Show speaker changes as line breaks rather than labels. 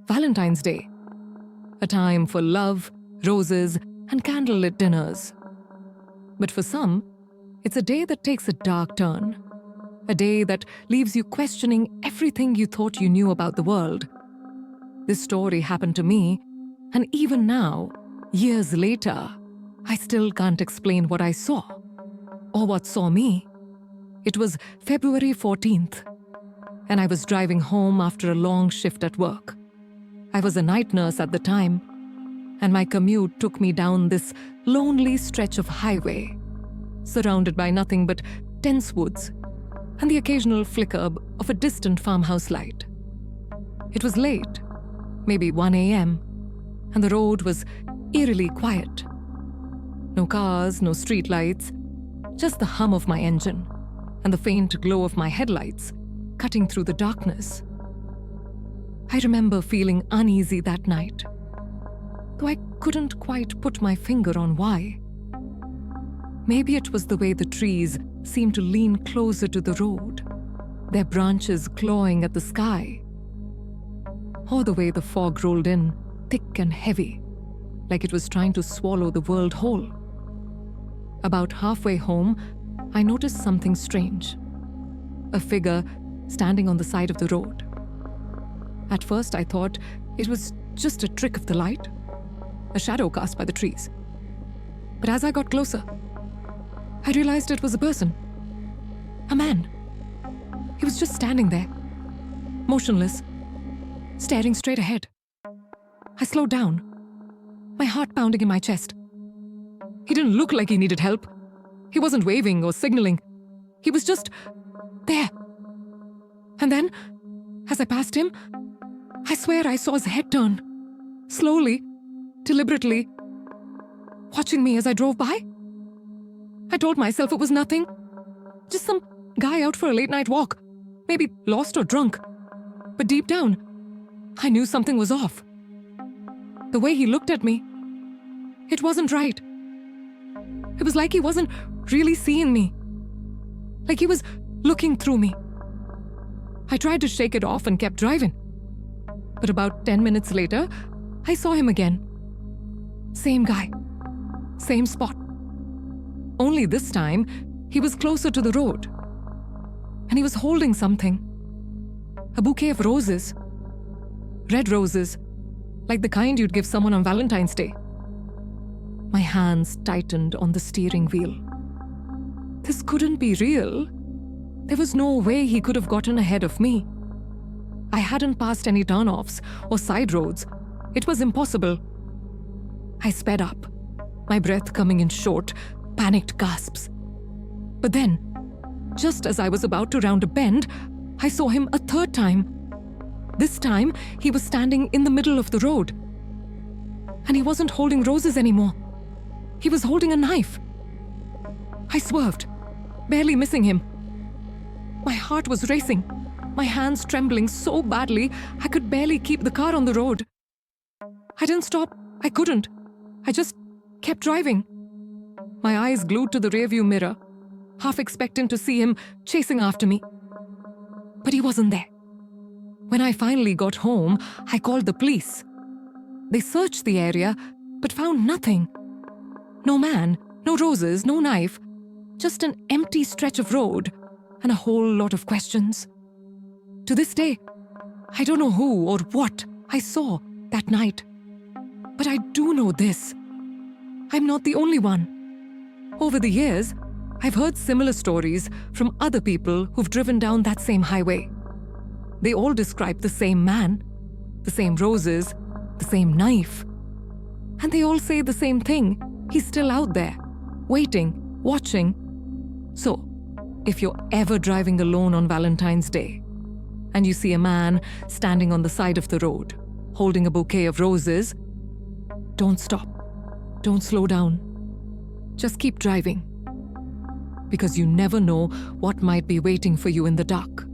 Valentine's Day. A time for love, roses, and candlelit dinners. But for some, it's a day that takes a dark turn. A day that leaves you questioning everything you thought you knew about the world. This story happened to me, and even now, years later, I still can't explain what I saw, or what saw me. It was February 14th, and I was driving home after a long shift at work. I was a night nurse at the time, and my commute took me down this lonely stretch of highway, surrounded by nothing but dense woods and the occasional flicker of a distant farmhouse light. It was late, maybe 1 a.m., and the road was eerily quiet. No cars, no streetlights, just the hum of my engine and the faint glow of my headlights cutting through the darkness. I remember feeling uneasy that night, though I couldn't quite put my finger on why. Maybe it was the way the trees seemed to lean closer to the road, their branches clawing at the sky, or the way the fog rolled in, thick and heavy, like it was trying to swallow the world whole. About halfway home, I noticed something strange. A figure standing on the side of the road. At first, I thought it was just a trick of the light, a shadow cast by the trees. But as I got closer, I realized it was a person. A man. He was just standing there, motionless, staring straight ahead. I slowed down, my heart pounding in my chest. He didn't look like he needed help. He wasn't waving or signaling. He was just there. And then, as I passed him, I swear I saw his head turn, slowly, deliberately, watching me as I drove by. I told myself it was nothing, just some guy out for a late-night walk, maybe lost or drunk. But deep down, I knew something was off. The way he looked at me, it wasn't right. It was like he wasn't really seeing me, like he was looking through me. I tried to shake it off and kept driving. But about 10 minutes later, I saw him again. Same guy, same spot. Only this time, he was closer to the road. And he was holding something. A bouquet of roses. Red roses, like the kind you'd give someone on Valentine's Day. My hands tightened on the steering wheel. This couldn't be real. There was no way he could have gotten ahead of me. I hadn't passed any turnoffs or side roads. It was impossible. I sped up, my breath coming in short, panicked gasps. But then, just as I was about to round a bend, I saw him a third time. This time, he was standing in the middle of the road. And he wasn't holding roses anymore. He was holding a knife. I swerved, barely missing him. My heart was racing, my hands trembling so badly I could barely keep the car on the road. I didn't stop. I couldn't. I just kept driving. My eyes glued to the rearview mirror, half expecting to see him chasing after me. But he wasn't there. When I finally got home, I called the police. They searched the area, but found nothing. No man, no roses, no knife, just an empty stretch of road and a whole lot of questions. To this day, I don't know who or what I saw that night. But I do know this. I'm not the only one. Over the years, I've heard similar stories from other people who've driven down that same highway. They all describe the same man, the same roses, the same knife. And they all say the same thing. He's still out there, waiting, watching. So, if you're ever driving alone on Valentine's Day, and you see a man standing on the side of the road, holding a bouquet of roses, don't stop. Don't slow down. Just keep driving. Because you never know what might be waiting for you in the dark.